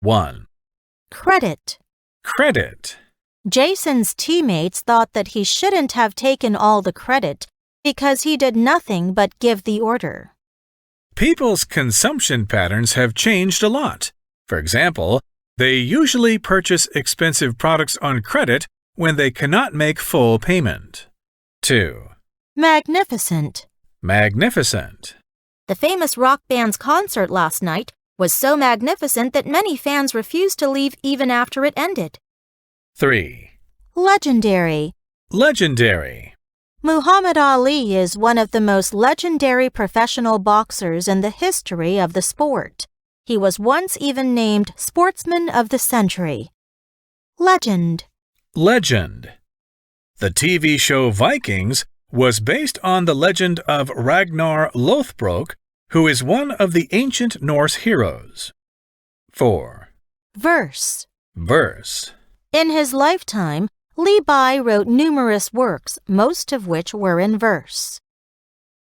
1. Credit. Credit. Jason's teammates thought that he shouldn't have taken all the credit because he did nothing but give the order. People's consumption patterns have changed a lot. For example, they usually purchase expensive products on credit when they cannot make full payment. 2. Magnificent. Magnificent. The famous rock band's concert last night was so magnificent that many fans refused to leave even after it ended. 3. Legendary. Legendary. Muhammad Ali is one of the most legendary professional boxers in the history of the sport. He was once even named Sportsman of the Century. Legend. Legend. The TV show Vikings was based on the legend of Ragnar Lothbrok, who is one of the ancient Norse heroes. 4. Verse. Verse. In his lifetime, Li Bai wrote numerous works, most of which were in verse.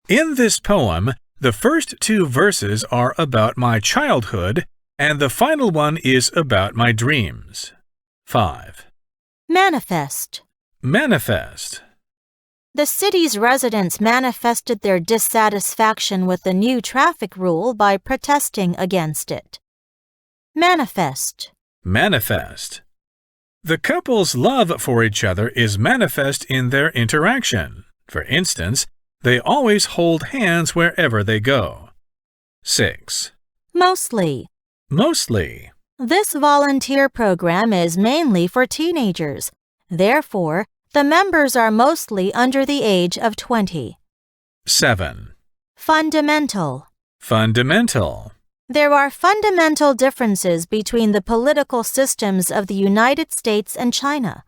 In this poem, the first 2 verses are about my childhood, and the final one is about my dreams. 5. Manifest. Manifest. The city's residents manifested their dissatisfaction with the new traffic rule by protesting against it. Manifest. Manifest. The couple's love for each other is manifest in their interaction. For instance, they always hold hands wherever they go. 6. Mostly. Mostly. This volunteer program is mainly for teenagers. Therefore, the members are mostly under the age of 20. 7. Fundamental. Fundamental. There are fundamental differences between the political systems of the United States and China.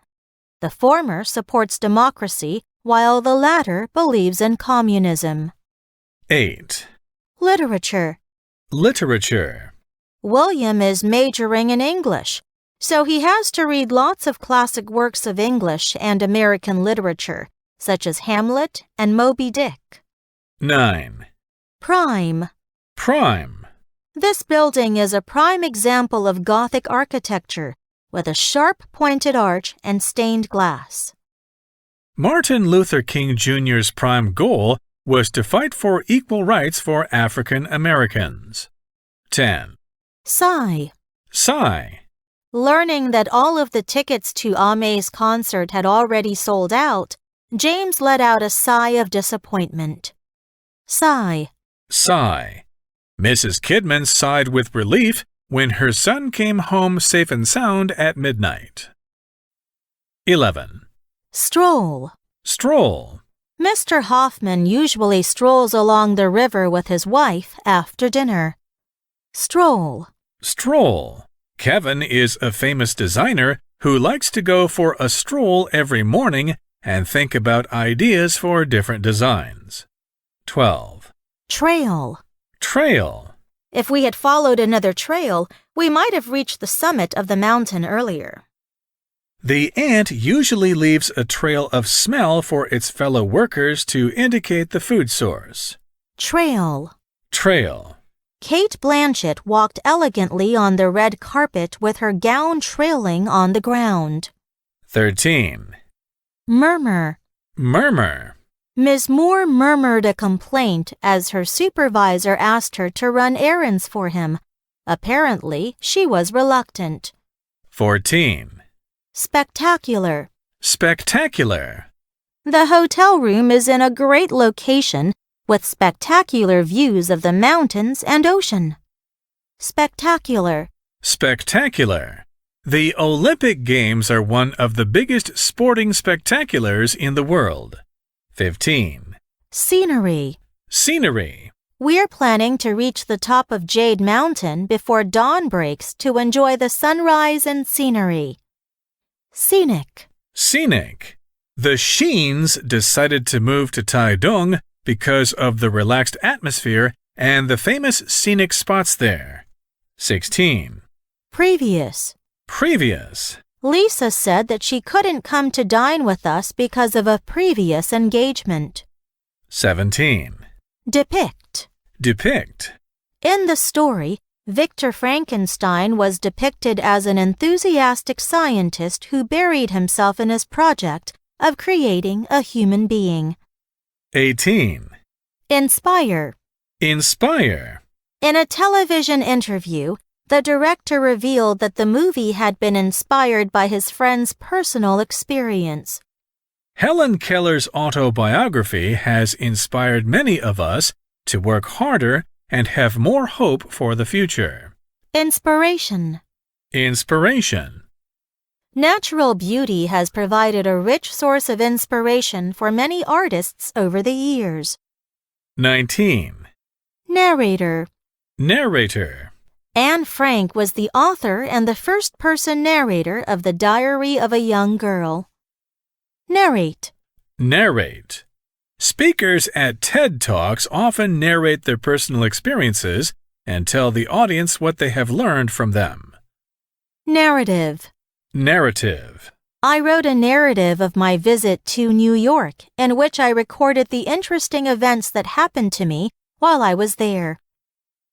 The former supports democracy, while the latter believes in communism. 8. Literature. Literature. William is majoring in English, so he has to read lots of classic works of English and American literature, such as Hamlet and Moby Dick. 9. Prime. Prime. This building is a prime example of Gothic architecture, with a sharp pointed arch and stained glass. Martin Luther King Jr.'s prime goal was to fight for equal rights for African Americans. 10. Sigh. Sigh. Learning that all of the tickets to Ame's concert had already sold out, James let out a sigh of disappointment. Sigh. Sigh. Mrs. Kidman sighed with relief when her son came home safe and sound at midnight. 11. Stroll. Stroll. Mr. Hoffman usually strolls along the river with his wife after dinner. Stroll. Stroll. Kevin is a famous designer who likes to go for a stroll every morning and think about ideas for different designs. 12. Trail. Trail. If we had followed another trail, we might have reached the summit of the mountain earlier. The ant usually leaves a trail of smell for its fellow workers to indicate the food source. Trail. Trail. Kate Blanchett walked elegantly on the red carpet with her gown trailing on the ground. 13. Murmur. Murmur. Ms. Moore murmured a complaint as her supervisor asked her to run errands for him. Apparently, she was reluctant. 14. Spectacular. Spectacular. The hotel room is in a great location with spectacular views of the mountains and ocean. Spectacular. Spectacular. The Olympic Games are one of the biggest sporting spectaculars in the world. 15. Scenery. Scenery. We're planning to reach the top of Jade Mountain before dawn breaks to enjoy the sunrise and scenery. Scenic. Scenic. The Sheens decided to move to Taidong because of the relaxed atmosphere and the famous scenic spots there. 16. Previous. Previous. Lisa said that she couldn't come to dine with us because of a previous engagement. 17. Depict. Depict. In the story, Victor Frankenstein was depicted as an enthusiastic scientist who buried himself in his project of creating a human being. 18. Inspire. Inspire. In a television interview, the director revealed that the movie had been inspired by his friend's personal experience. Helen Keller's autobiography has inspired many of us to work harder and have more hope for the future. Inspiration. Inspiration. Natural beauty has provided a rich source of inspiration for many artists over the years. 19. Narrator. Narrator. Anne Frank was the author and the first-person narrator of The Diary of a Young Girl. Narrate. Narrate. Speakers at TED Talks often narrate their personal experiences and tell the audience what they have learned from them. Narrative. Narrative. I wrote a narrative of my visit to New York in which I recorded the interesting events that happened to me while I was there.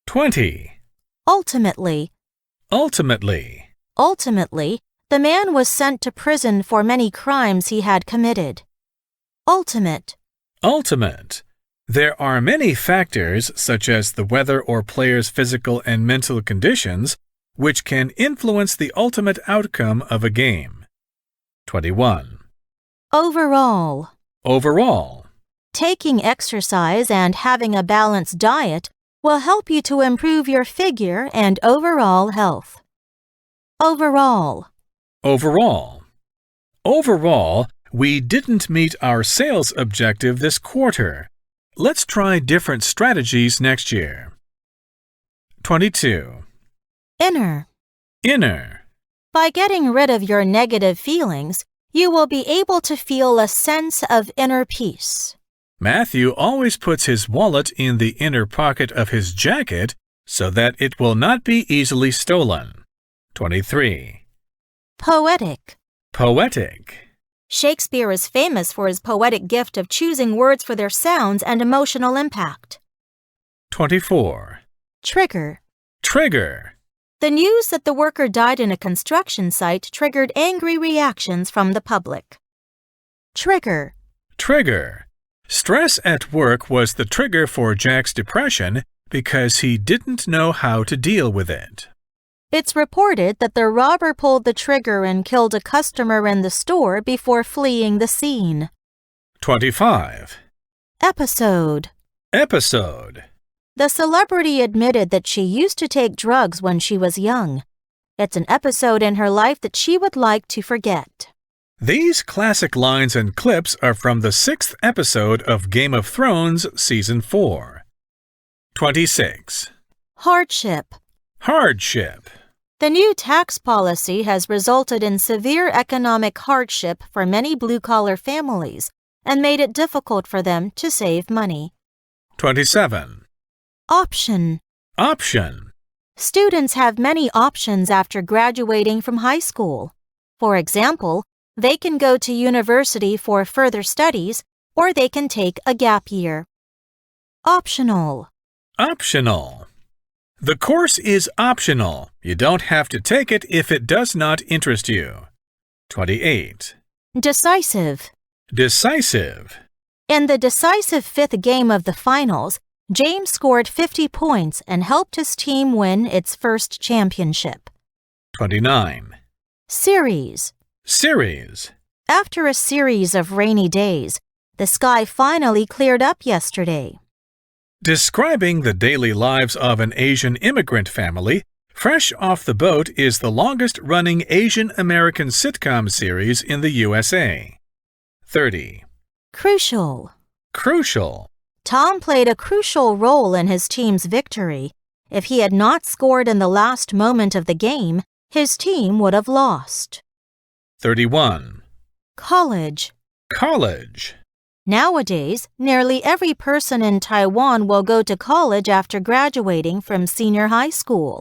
20. Ultimately. Ultimately. Ultimately, the man was sent to prison for many crimes he had committed. Ultimate. Ultimate. There are many factors, such as the weather or player's physical and mental conditions, which can influence the ultimate outcome of a game. 21. Overall. Overall. Taking exercise and having a balanced diet will help you to improve your figure and overall health. Overall. Overall. Overall, we didn't meet our sales objective this quarter. Let's try different strategies next year. 22. Inner. Inner. By getting rid of your negative feelings, you will be able to feel a sense of inner peace. Matthew always puts his wallet in the inner pocket of his jacket so that it will not be easily stolen. 23. Poetic. Poetic. Shakespeare is famous for his poetic gift of choosing words for their sounds and emotional impact. 24. Trigger. Trigger. The news that the worker died in a construction site triggered angry reactions from the public. Trigger. Trigger. Stress at work was the trigger for Jack's depression because he didn't know how to deal with it. It's reported that the robber pulled the trigger and killed a customer in the store before fleeing the scene. 25. Episode. Episode. The celebrity admitted that she used to take drugs when she was young. It's an episode in her life that she would like to forget. These classic lines and clips are from the 6th episode of Game of Thrones Season 4. 26. Hardship. Hardship. The new tax policy has resulted in severe economic hardship for many blue-collar families and made it difficult for them to save money. 27. Option. Option. Students have many options after graduating from high school. For example, they can go to university for further studies, or they can take a gap year. Optional. Optional. The course is optional. You don't have to take it if it does not interest you. 28. Decisive. Decisive. In the decisive fifth game of the finals, James scored 50 points and helped his team win its first championship. 29. Series. Series. After a series of rainy days, the sky finally cleared up yesterday. Describing the daily lives of an Asian immigrant family, Fresh Off the Boat is the longest-running Asian American sitcom series in the USA. 30. Crucial. Crucial. Tom played a crucial role in his team's victory. If he had not scored in the last moment of the game, his team would have lost. 31. College. College. Nowadays, nearly every person in Taiwan will go to college after graduating from senior high school.